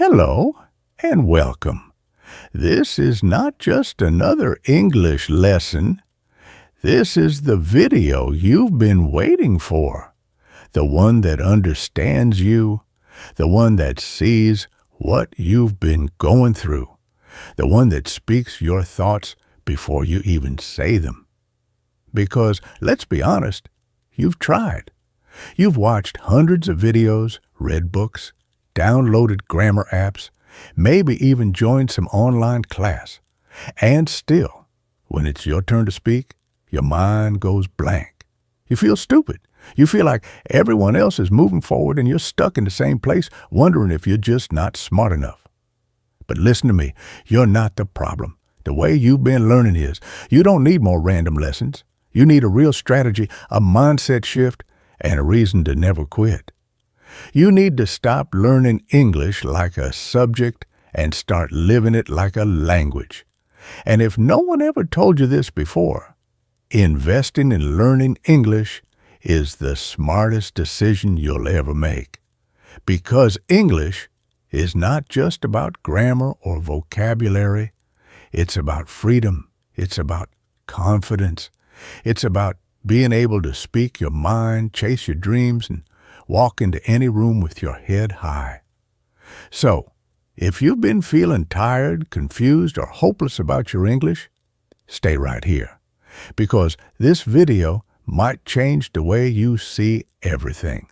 Hello and welcome. This is not just another English lesson. This is the video you've been waiting for. The one that understands you. The one that sees what you've been going through. The one that speaks your thoughts before you even say them. Because, let's be honest, you've tried. You've watched hundreds of videos, read books, downloaded grammar apps, maybe even joined some online class. And still, when it's your turn to speak, your mind goes blank. You feel stupid. You feel like everyone else is moving forward and you're stuck in the same place, wondering if you're just not smart enough. But listen to me, you're not the problem. The way you've been learning is, you don't need more random lessons. You need a real strategy, a mindset shift, and a reason to never quit. You need to stop learning English like a subject and start living it like a language. And if no one ever told you this before, investing in learning English is the smartest decision you'll ever make. Because English is not just about grammar or vocabulary. It's about freedom. It's about confidence. It's about being able to speak your mind, chase your dreams, and walk into any room with your head high. So, if you've been feeling tired, confused, or hopeless about your English, stay right here, because this video might change the way you see everything.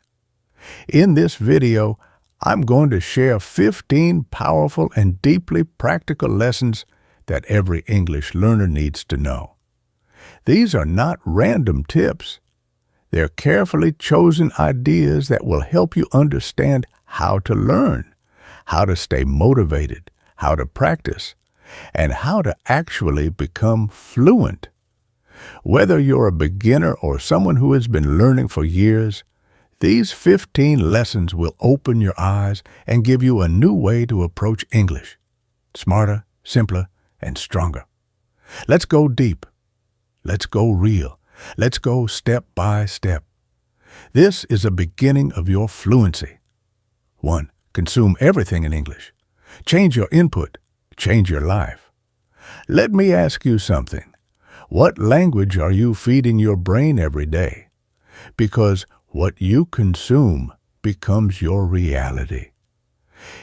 In this video, I'm going to share 15 powerful and deeply practical lessons that every English learner needs to know. These are not random tips. They're carefully chosen ideas that will help you understand how to learn, how to stay motivated, how to practice, and how to actually become fluent. Whether you're a beginner or someone who has been learning for years, these 15 lessons will open your eyes and give you a new way to approach English. Smarter, simpler, and stronger. Let's go deep. Let's go real. Let's go step by step. This is a beginning of your fluency. 1. Consume everything in English. Change your input. Change your life. Let me ask you something. What language are you feeding your brain every day? Because what you consume becomes your reality.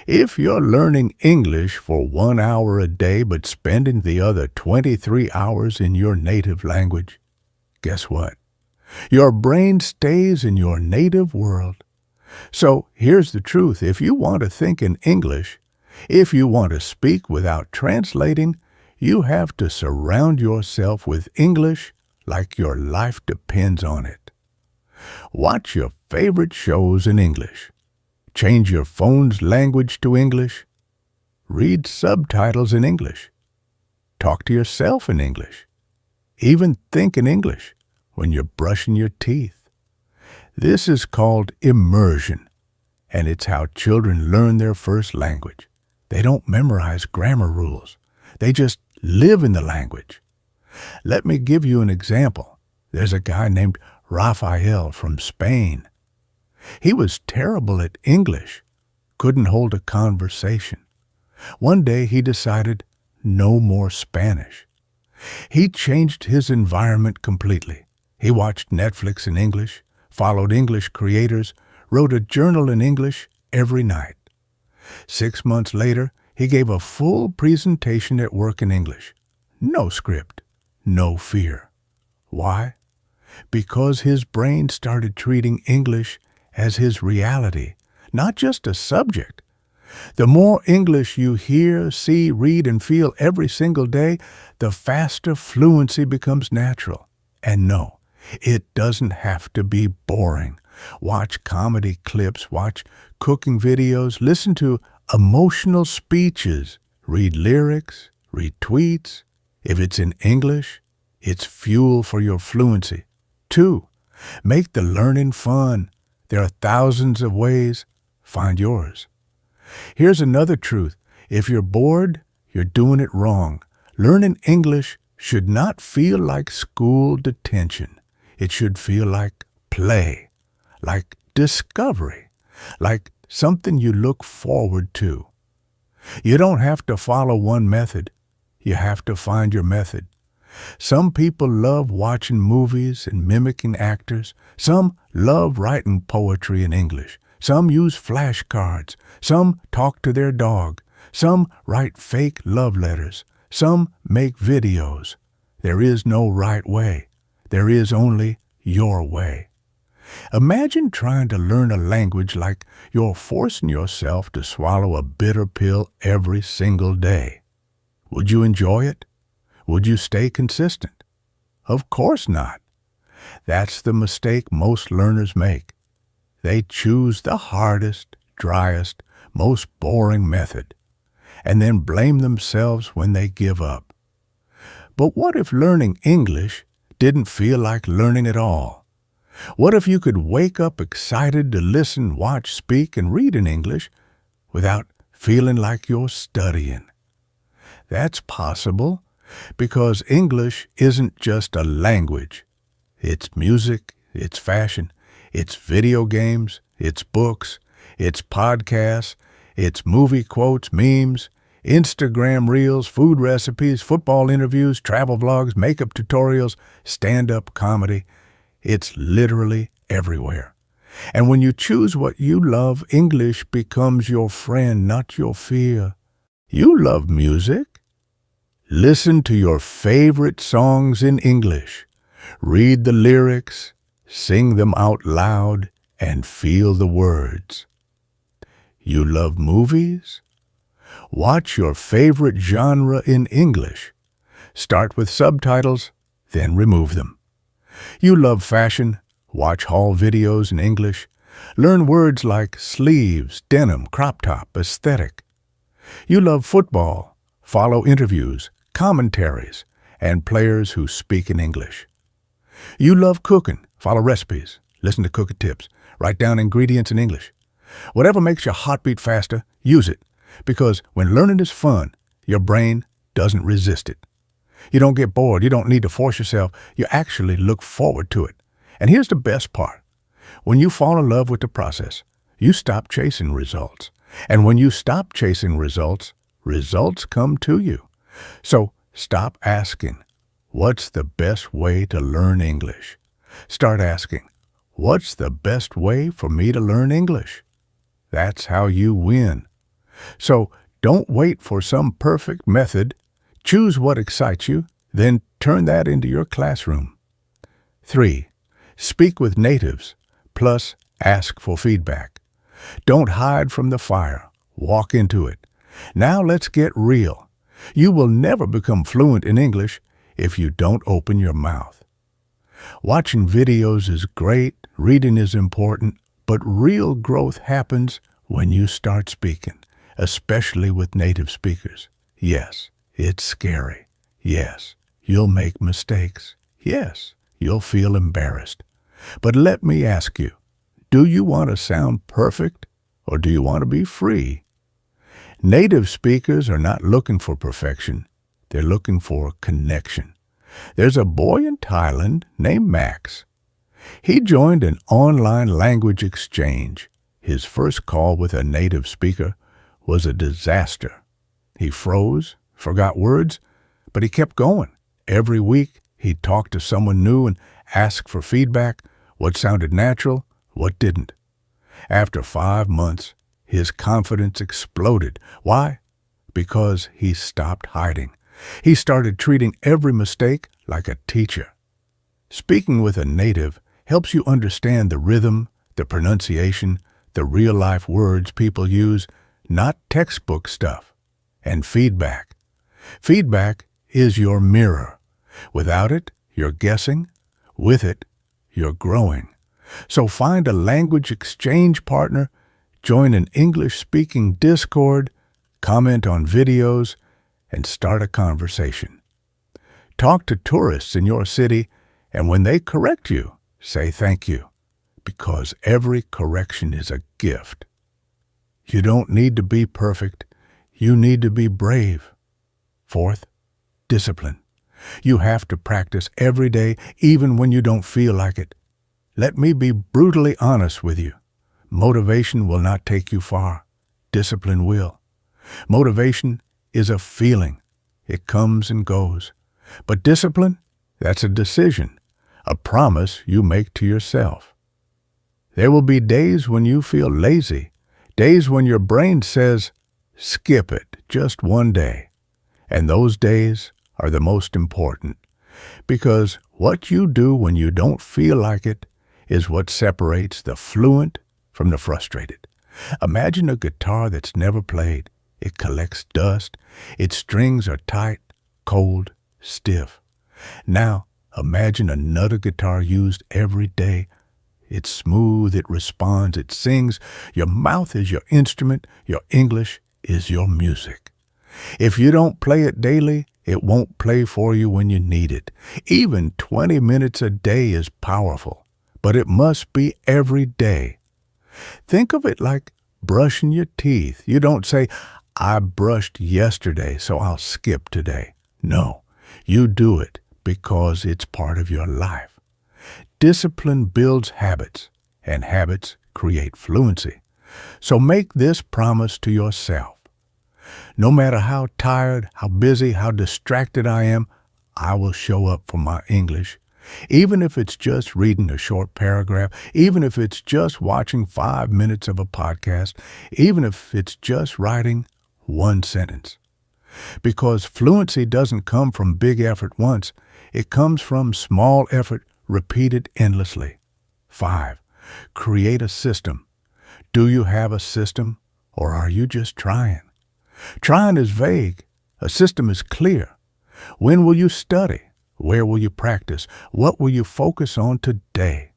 If you're learning English for 1 hour a day but spending the other 23 hours in your native language, guess what? Your brain stays in your native world. So here's the truth. If you want to think in English, if you want to speak without translating, you have to surround yourself with English like your life depends on it. Watch your favorite shows in English. Change your phone's language to English. Read subtitles in English. Talk to yourself in English. Even think in English when you're brushing your teeth. This is called immersion, and it's how children learn their first language. They don't memorize grammar rules. They just live in the language. Let me give you an example. There's a guy named Rafael from Spain. He was terrible at English, couldn't hold a conversation. One day he decided no more Spanish. He changed his environment completely. He watched Netflix in English, followed English creators, wrote a journal in English every night. 6 months later, he gave a full presentation at work in English. No script, no fear. Why? Because his brain started treating English as his reality, not just a subject. The more English you hear, see, read, and feel every single day, the faster fluency becomes natural. And no, it doesn't have to be boring. Watch comedy clips, watch cooking videos, listen to emotional speeches, read lyrics, read tweets. If it's in English, it's fuel for your fluency. 2, make the learning fun. There are thousands of ways. Find yours. Here's another truth. If you're bored, you're doing it wrong. Learning English should not feel like school detention. It should feel like play, like discovery, like something you look forward to. You don't have to follow one method. You have to find your method. Some people love watching movies and mimicking actors. Some love writing poetry in English. Some use flashcards. Some talk to their dog. Some write fake love letters. Some make videos. There is no right way. There is only your way. Imagine trying to learn a language like you're forcing yourself to swallow a bitter pill every single day. Would you enjoy it? Would you stay consistent? Of course not. That's the mistake most learners make. They choose the hardest, driest, most boring method, and then blame themselves when they give up. But what if learning English didn't feel like learning at all? What if you could wake up excited to listen, watch, speak, and read in English without feeling like you're studying? That's possible because English isn't just a language. It's music, it's fashion, it's video games, it's books, it's podcasts, it's movie quotes, memes, Instagram reels, food recipes, football interviews, travel vlogs, makeup tutorials, stand-up comedy. It's literally everywhere. And when you choose what you love, English becomes your friend, not your fear. You love music? Listen to your favorite songs in English. Read the lyrics, sing them out loud, and feel the words. You love movies? Watch your favorite genre in English. Start with subtitles, then remove them. You love fashion? Watch haul videos in English. Learn words like sleeves, denim, crop top, aesthetic. You love football? Follow interviews, commentaries, and players who speak in English. You love cooking? Follow recipes, listen to cooking tips, write down ingredients in English. Whatever makes your heart beat faster, use it, because when learning is fun, your brain doesn't resist it. You don't get bored. You don't need to force yourself. You actually look forward to it. And here's the best part. When you fall in love with the process, you stop chasing results. And when you stop chasing results, results come to you. So stop asking, what's the best way to learn English? Start asking, what's the best way for me to learn English? That's how you win. So don't wait for some perfect method. Choose what excites you, then turn that into your classroom. 3. Speak with natives, plus ask for feedback. Don't hide from the fire. Walk into it. Now let's get real. You will never become fluent in English if you don't open your mouth. Watching videos is great, reading is important, but real growth happens when you start speaking, especially with native speakers. Yes, it's scary. Yes, you'll make mistakes. Yes, you'll feel embarrassed. But let me ask you, do you want to sound perfect or do you want to be free? Native speakers are not looking for perfection. They're looking for connection. There's a boy in Thailand named Max. He joined an online language exchange. His first call with a native speaker was a disaster. He froze, forgot words, but he kept going. Every week, he'd talk to someone new and ask for feedback, what sounded natural, what didn't. After 5 months, his confidence exploded. Why? Because he stopped hiding. He started treating every mistake like a teacher. Speaking with a native helps you understand the rhythm, the pronunciation, the real-life words people use, not textbook stuff. And feedback. Feedback is your mirror. Without it, you're guessing. With it, you're growing. So find a language exchange partner, join an English-speaking Discord, comment on videos, and start a conversation. Talk to tourists in your city, and when they correct you, say thank you, because every correction is a gift. You don't need to be perfect. You need to be brave. 4th, discipline. You have to practice every day, even when you don't feel like it. Let me be brutally honest with you. Motivation will not take you far. Discipline will. Motivation is a feeling. It comes and goes. But discipline, that's a decision, a promise you make to yourself. There will be days when you feel lazy, days when your brain says, skip it, just one day. And those days are the most important, because what you do when you don't feel like it is what separates the fluent from the frustrated. Imagine a guitar that's never played. It collects dust. Its strings are tight, cold, stiff. Now, imagine another guitar used every day. It's smooth, it responds, it sings. Your mouth is your instrument. Your English is your music. If you don't play it daily, it won't play for you when you need it. Even 20 minutes a day is powerful, but it must be every day. Think of it like brushing your teeth. You don't say, I brushed yesterday, so I'll skip today. No, you do it because it's part of your life. Discipline builds habits, and habits create fluency. So make this promise to yourself. No matter how tired, how busy, how distracted I am, I will show up for my English. Even if it's just reading a short paragraph, even if it's just watching 5 minutes of a podcast, even if it's just writing one sentence. Because fluency doesn't come from big effort once. It comes from small effort repeated endlessly. 5. Create a system. Do you have a system, or are you just trying? Trying is vague. A system is clear. When will you study? Where will you practice? What will you focus on today?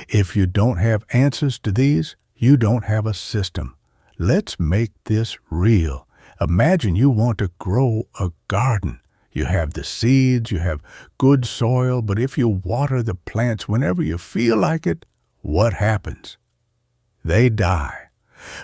If you don't have answers to these, you don't have a system. Let's make this real. Imagine you want to grow a garden. You have the seeds, you have good soil, but if you water the plants whenever you feel like it, what happens? They die.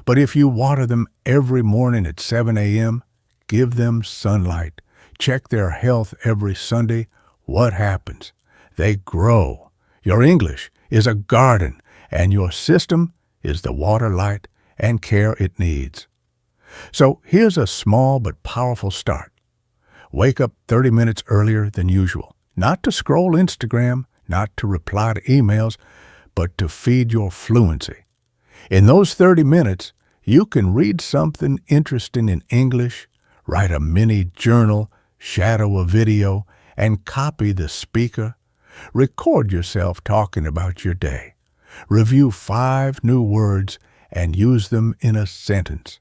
But if you water them every morning at 7 a.m., give them sunlight, check their health every Sunday, what happens? They grow. Your English is a garden, and your system is the water, light, and care it needs. So here's a small but powerful start. Wake up 30 minutes earlier than usual, not to scroll Instagram, not to reply to emails, but to feed your fluency. In those 30 minutes, you can read something interesting in English, write a mini journal, shadow a video, and copy the speaker. Record yourself talking about your day. Review 5 new words and use them in a sentence.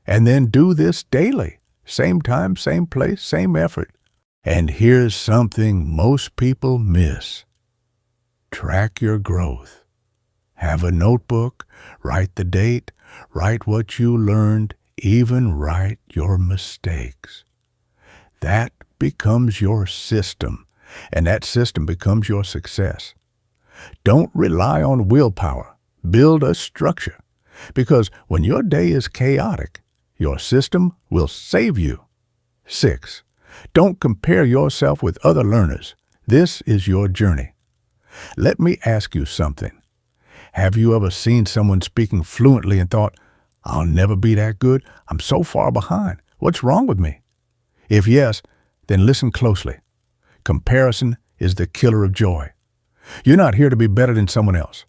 And then do this daily. Same time, same place, same effort. And here's something most people miss. Track your growth. Have a notebook, write the date, write what you learned, even write your mistakes. That becomes your system, and that system becomes your success. Don't rely on willpower. Build a structure, because when your day is chaotic, your system will save you. 6. Don't compare yourself with other learners. This is your journey. Let me ask you something. Have you ever seen someone speaking fluently and thought, I'll never be that good. I'm so far behind. What's wrong with me? If yes, then listen closely. Comparison is the killer of joy. You're not here to be better than someone else.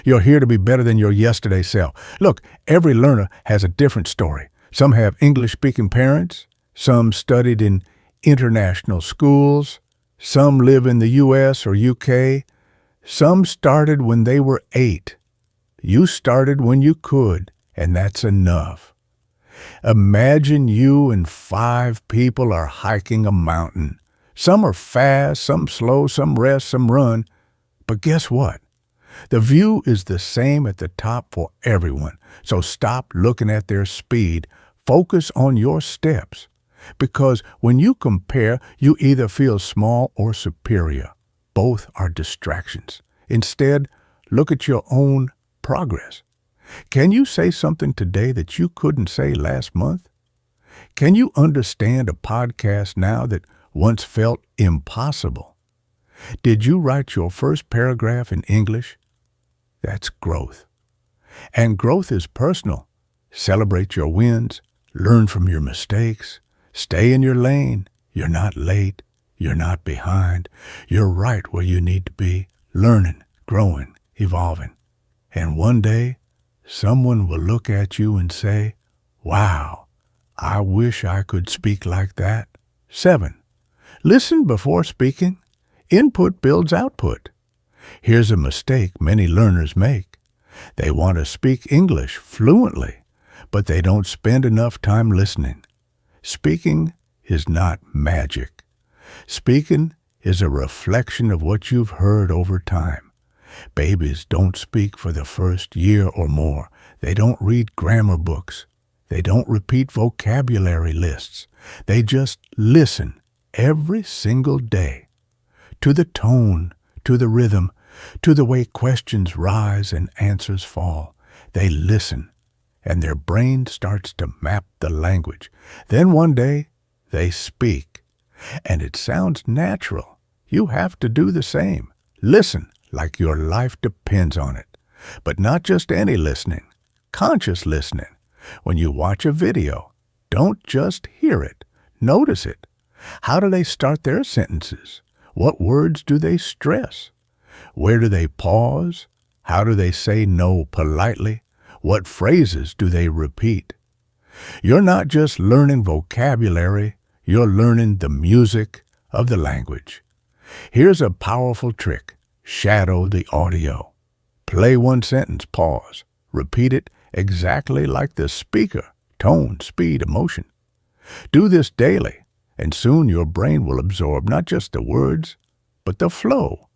You're here to be better than your yesterday self. Look, every learner has a different story. Some have English-speaking parents. Some studied in international schools. Some live in the U.S. or U.K. Some started when they were 8. You started when you could, and that's enough. Imagine you and 5 people are hiking a mountain. Some are fast, some slow, some rest, some run. But guess what? The view is the same at the top for everyone. So stop looking at their speed. Focus on your steps. Because when you compare, you either feel small or superior. Both are distractions. Instead, look at your own progress. Can you say something today that you couldn't say last month? Can you understand a podcast now that once felt impossible? Did you write your first paragraph in English? That's growth. And growth is personal. Celebrate your wins, Learn from your mistakes. Stay in your lane. You're not late. You're not behind. You're right where you need to be, learning, growing, evolving. And one day, someone will look at you and say, wow, I wish I could speak like that. 7. Listen before speaking. Input builds output. Here's a mistake many learners make. They want to speak English fluently, but they don't spend enough time listening. Speaking is not magic. Speaking is a reflection of what you've heard over time. Babies don't speak for the first year or more. They don't read grammar books. They don't repeat vocabulary lists. They just listen every single day. To the tone, to the rhythm, to the way questions rise and answers fall. They listen, and their brain starts to map the language. Then one day, they speak. And it sounds natural. You have to do the same. Listen like your life depends on it. But not just any listening, conscious listening. When you watch a video, don't just hear it, notice it. How do they start their sentences? What words do they stress? Where do they pause? How do they say no politely? What phrases do they repeat? You're not just learning vocabulary, you're learning the music of the language. Here's a powerful trick. Shadow the audio. Play one sentence, pause. Repeat it exactly like the speaker. Tone, speed, emotion. Do this daily, and soon your brain will absorb not just the words, but the flow.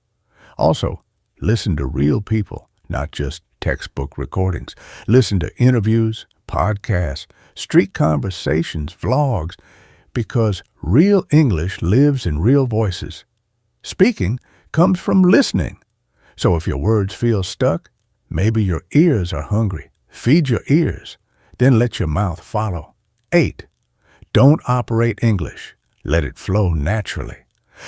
Also, listen to real people, not just textbook recordings. Listen to interviews, podcasts, street conversations, vlogs, because real English lives in real voices. Speaking comes from listening. So if your words feel stuck, maybe your ears are hungry. Feed your ears, then let your mouth follow. 8. Don't operate English. Let it flow naturally.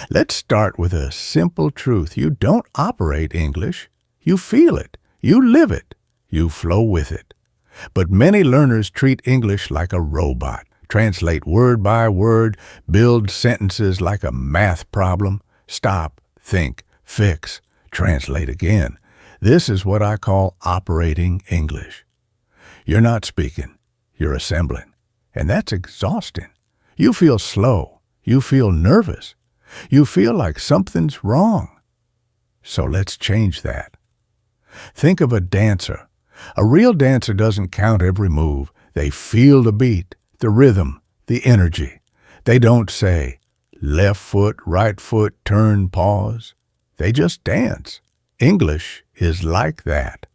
Let's start with a simple truth. You don't operate English. You feel it. You live it. You flow with it. But many learners treat English like a robot. Translate word by word, build sentences like a math problem. Stop, think, fix, translate again. This is what I call operating English. You're not speaking, you're assembling. And that's exhausting. You feel slow. You feel nervous. You feel like something's wrong. So let's change that. Think of a dancer. A real dancer doesn't count every move. They feel the beat, the rhythm, the energy. They don't say, left foot, right foot, turn, pause. They just dance. English is like that.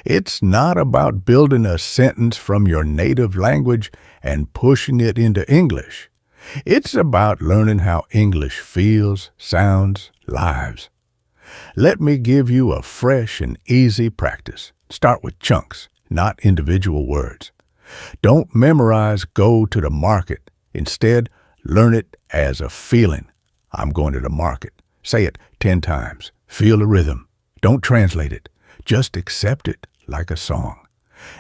It's not about building a sentence from your native language and pushing it into English. It's about learning how English feels, sounds, lives. Let me give you a fresh and easy practice. Start with chunks, not individual words. Don't memorize go to the market. Instead, learn it as a feeling. I'm going to the market. Say it 10 times. Feel the rhythm. Don't translate it. Just accept it like a song.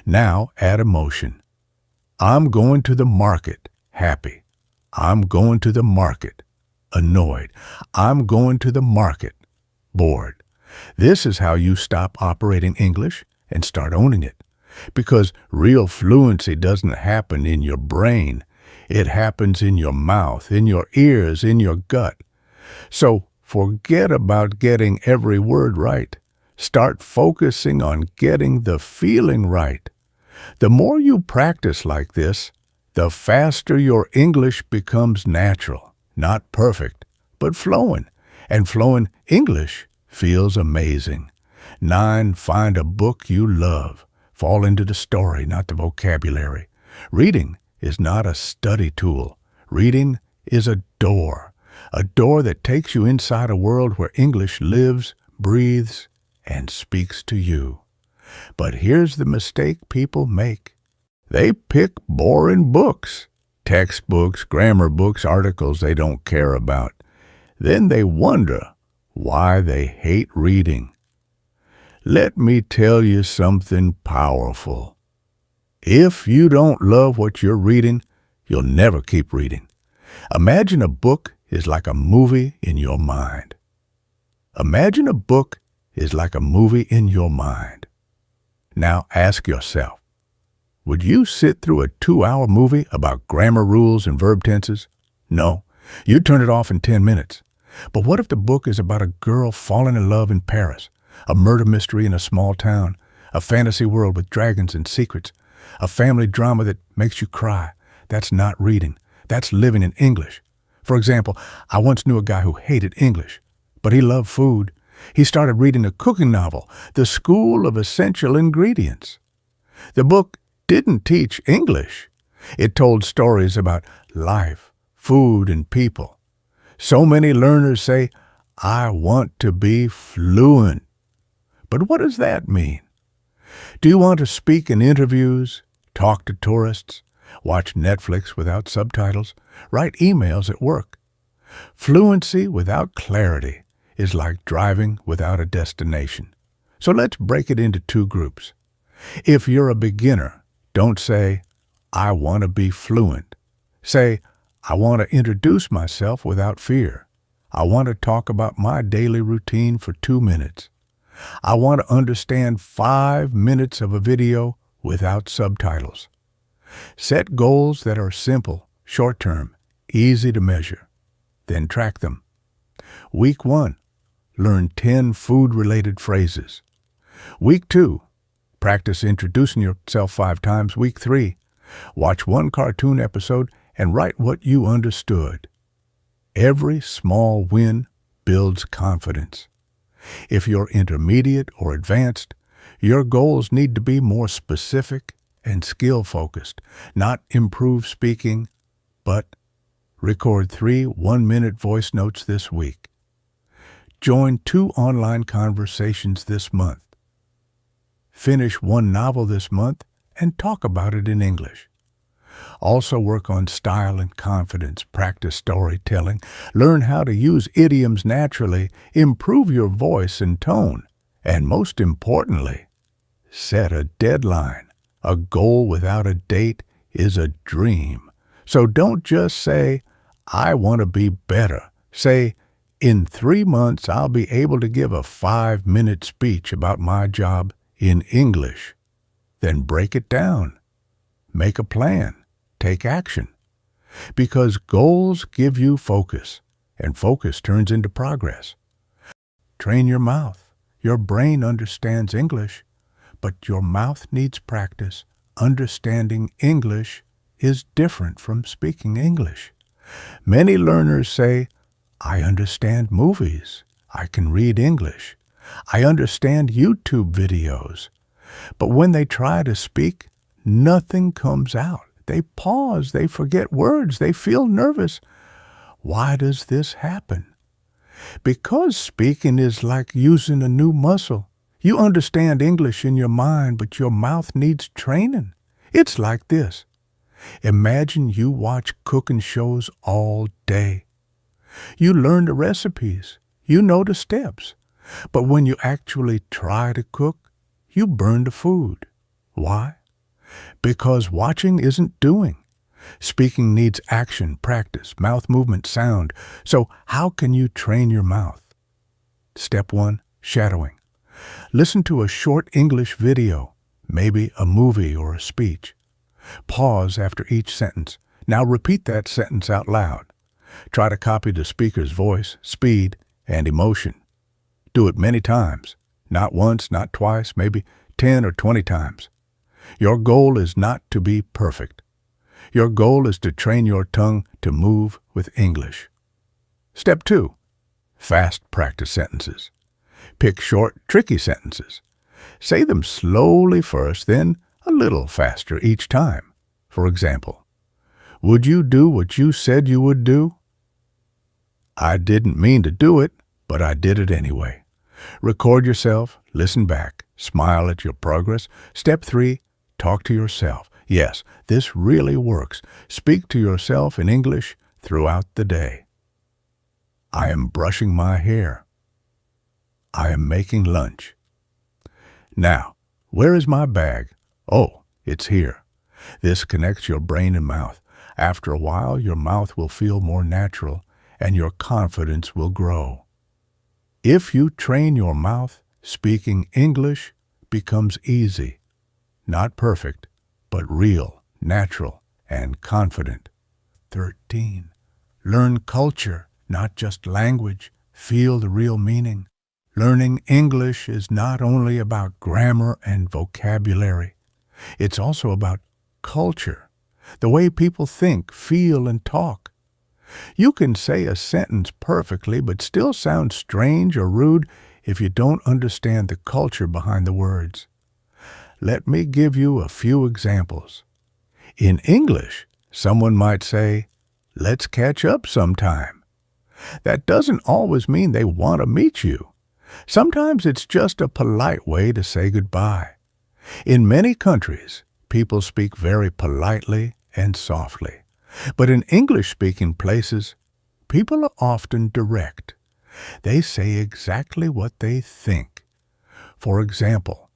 Now add emotion. I'm going to the market. Happy. I'm going to the market. Annoyed. I'm going to the market. Bored. This is how you stop operating English and start owning it. Because real fluency doesn't happen in your brain. It happens in your mouth, in your ears, in your gut. So forget about getting every word right. Start focusing on getting the feeling right. The more you practice like this, the faster your English becomes natural, not perfect, but flowing. And flowing English feels amazing. 9, find a book you love. Fall into the story, not the vocabulary. Reading is not a study tool. Reading is a door that takes you inside a world where English lives, breathes, and speaks to you. But here's the mistake people make. They pick boring books, textbooks, grammar books, articles they don't care about. Then they wonder why they hate reading. Let me tell you something powerful. If you don't love what you're reading, you'll never keep reading. Imagine a book is like a movie in your mind. Imagine a book is like a movie in your mind. Now ask yourself, would you sit through a 2-hour movie about grammar rules and verb tenses? No, you'd turn it off in 10 minutes. But what if the book is about a girl falling in love in Paris, a murder mystery in a small town, a fantasy world with dragons and secrets, a family drama that makes you cry? That's not reading. That's living in English. For example, I once knew a guy who hated English, but he loved food. He started reading a cooking novel, The School of Essential Ingredients. The book didn't teach English. It told stories about life, food, and people. So many learners say, I want to be fluent. But what does that mean? Do you want to speak in interviews, talk to tourists, watch Netflix without subtitles, write emails at work? Fluency without clarity is like driving without a destination. So let's break it into 2 groups. If you're a beginner, don't say, I want to be fluent. Say, I want to introduce myself without fear. I want to talk about my daily routine for 2 minutes. I want to understand 5 minutes of a video without subtitles. Set goals that are simple, short-term, easy to measure. Then track them. Week 1, learn 10 food-related phrases. Week 2, practice introducing yourself 5 times. Week 3, watch 1 cartoon episode and write what you understood. Every small win builds confidence. If you're intermediate or advanced, your goals need to be more specific and skill-focused, not improve speaking, but record 3 one-minute voice notes this week. Join 2 online conversations this month. Finish 1 novel this month and talk about it in English. Also work on style and confidence, practice storytelling, learn how to use idioms naturally, improve your voice and tone, and most importantly, set a deadline. A goal without a date is a dream. So don't just say, I want to be better. Say, in 3 months, I'll be able to give a 5-minute speech about my job in English. Then break it down. Make a plan. Take action. Because goals give you focus, and focus turns into progress. Train your mouth. Your brain understands English, but your mouth needs practice. Understanding English is different from speaking English. Many learners say, I understand movies. I can read English. I understand YouTube videos. But when they try to speak, nothing comes out. They pause. They forget words. They feel nervous. Why does this happen? Because speaking is like using a new muscle. You understand English in your mind, but your mouth needs training. It's like this. Imagine you watch cooking shows all day. You learn the recipes. You know the steps. But when you actually try to cook, you burn the food. Why? Because watching isn't doing. Speaking needs action, practice, mouth movement, sound. So how can you train your mouth? Step 1, shadowing. Listen to a short English video, maybe a movie or a speech. Pause after each sentence. Now repeat that sentence out loud. Try to copy the speaker's voice, speed, and emotion. Do it many times. Not once, not twice, maybe 10 or 20 times. Your goal is not to be perfect. Your goal is to train your tongue to move with English. Step 2, fast practice sentences. Pick short, tricky sentences. Say them slowly first, then a little faster each time. For example, would you do what you said you would do? I didn't mean to do it, but I did it anyway. Record yourself, listen back, smile at your progress. Step 3, talk to yourself. Yes, this really works. Speak to yourself in English throughout the day. I am brushing my hair. I am making lunch. Now, where is my bag? Oh, it's here. This connects your brain and mouth. After a while, your mouth will feel more natural and your confidence will grow. If you train your mouth, speaking English becomes easy. Not perfect, but real, natural, and confident. 13. Learn culture, not just language. Feel the real meaning. Learning English is not only about grammar and vocabulary. It's also about culture, the way people think, feel, and talk. You can say a sentence perfectly but still sound strange or rude if you don't understand the culture behind the words. Let me give you a few examples. In English, someone might say, "Let's catch up sometime." That doesn't always mean they want to meet you. Sometimes it's just a polite way to say goodbye. In many countries, people speak very politely and softly. But in English-speaking places, people are often direct. They say exactly what they think. For example,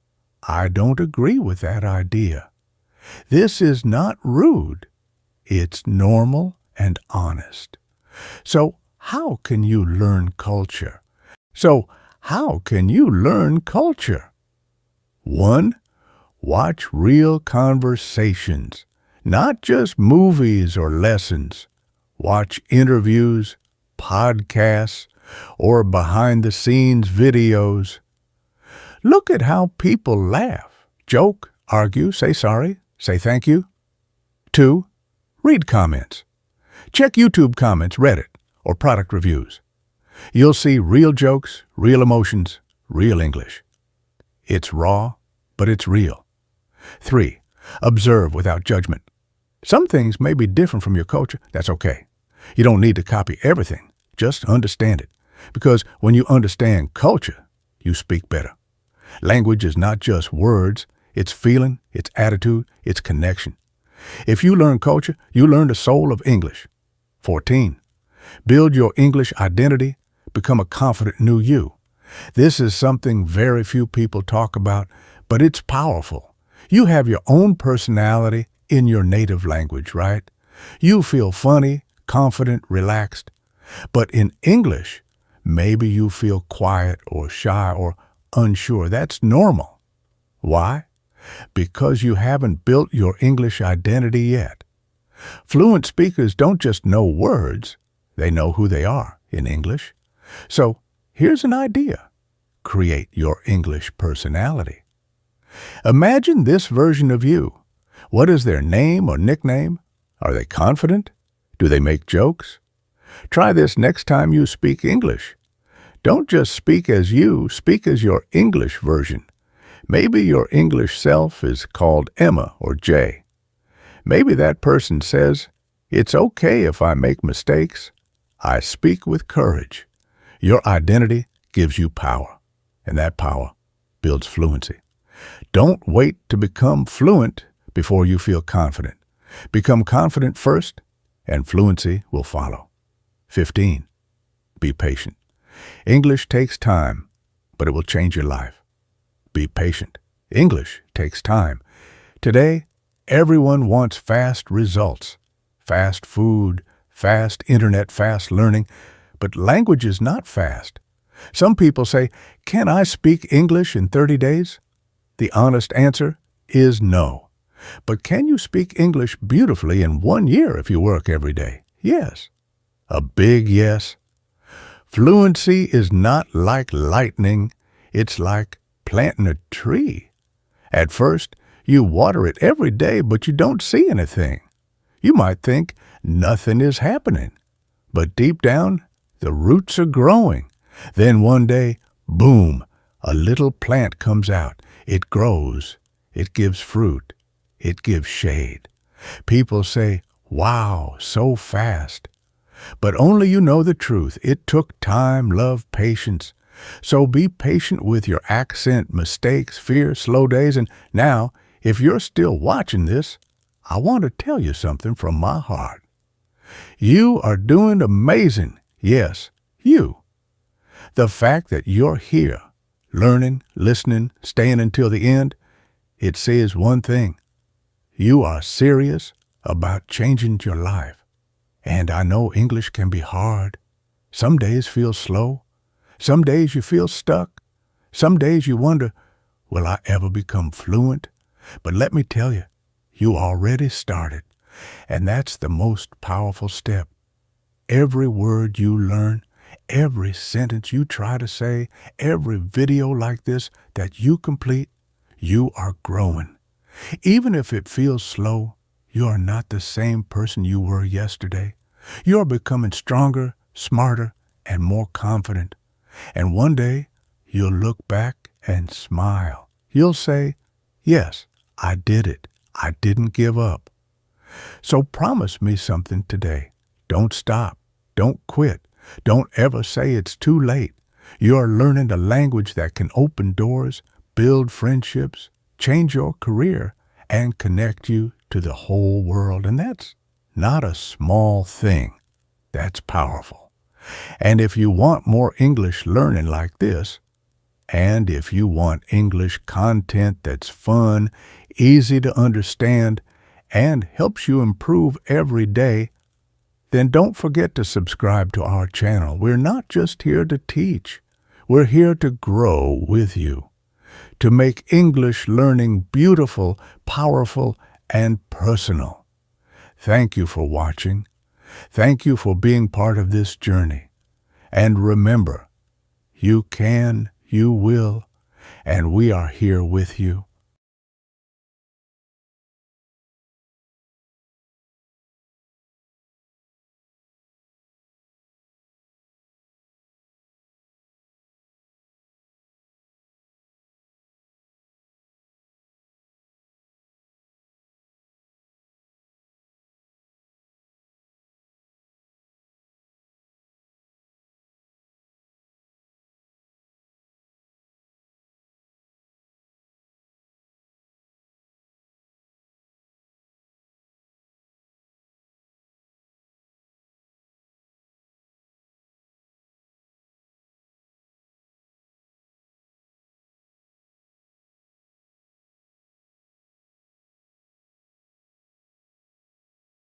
"I don't agree with that idea." This is not rude. It's normal and honest. So how can you learn culture? 1. Watch real conversations, not just movies or lessons. Watch interviews, podcasts, or behind-the-scenes videos. Look at how people laugh, joke, argue, say sorry, say thank you. 2. Read comments. Check YouTube comments, Reddit, or product reviews. You'll see real jokes, real emotions, real English. It's raw, but it's real. 3. Observe without judgment. Some things may be different from your culture. That's okay. You don't need to copy everything. Just understand it. Because when you understand culture, you speak better. Language is not just words. It's feeling, it's attitude, it's connection. If you learn culture, you learn the soul of English. 14. Build your English identity. Become a confident new you. This is something very few people talk about, but it's powerful. You have your own personality in your native language, right? You feel funny, confident, relaxed. But in English, maybe you feel quiet or shy or unsure. That's normal. Why? Because you haven't built your English identity yet. Fluent speakers don't just know words, they know who they are in English. So here's an idea. Create your English personality. Imagine this version of you. What is their name or nickname? Are they confident? Do they make jokes? Try this next time you speak English. Don't just speak as you, speak as your English version. Maybe your English self is called Emma or Jay. Maybe that person says, "It's okay if I make mistakes. I speak with courage." Your identity gives you power, and that power builds fluency. Don't wait to become fluent before you feel confident. Become confident first, and fluency will follow. 15. Be patient. English takes time, but it will change your life. Be patient. English takes time. Today, everyone wants fast results. Fast food, fast internet, fast learning. But language is not fast. Some people say, "Can I speak English in 30 days?" The honest answer is no. But can you speak English beautifully in 1 year if you work every day? Yes. A big yes. Fluency is not like lightning. It's like planting a tree. At first, you water it every day, but you don't see anything. You might think nothing is happening. But deep down, the roots are growing. Then one day, boom, a little plant comes out. It grows. It gives fruit. It gives shade. People say, "Wow, so fast." But only you know the truth. It took time, love, patience. So be patient with your accent, mistakes, fear, slow days. And now, if you're still watching this, I want to tell you something from my heart. You are doing amazing. Yes, you. The fact that you're here, learning, listening, staying until the end, it says one thing. you are serious about changing your life. And I know English can be hard. Some days feel slow. Some days you feel stuck. Some days you wonder, will I ever become fluent? But let me tell you, you already started. And that's the most powerful step. Every word you learn, every sentence you try to say, every video like this that you complete, you are growing. Even if it feels slow, you are not the same person you were yesterday. You are becoming stronger, smarter, and more confident. And one day, you'll look back and smile. You'll say, yes, I did it. I didn't give up. So promise me something today. Don't stop. Don't quit. Don't ever say it's too late. You are learning a language that can open doors, build friendships, change your career, and connect you to the whole world. And that's not a small thing. That's powerful. And if you want more English learning like this, and if you want English content that's fun, easy to understand, and helps you improve every day, then don't forget to subscribe to our channel. We're not just here to teach. We're here to grow with you, to make English learning beautiful, powerful, and personal. Thank you for watching. Thank you for being part of this journey. And remember, you can, you will, and we are here with you.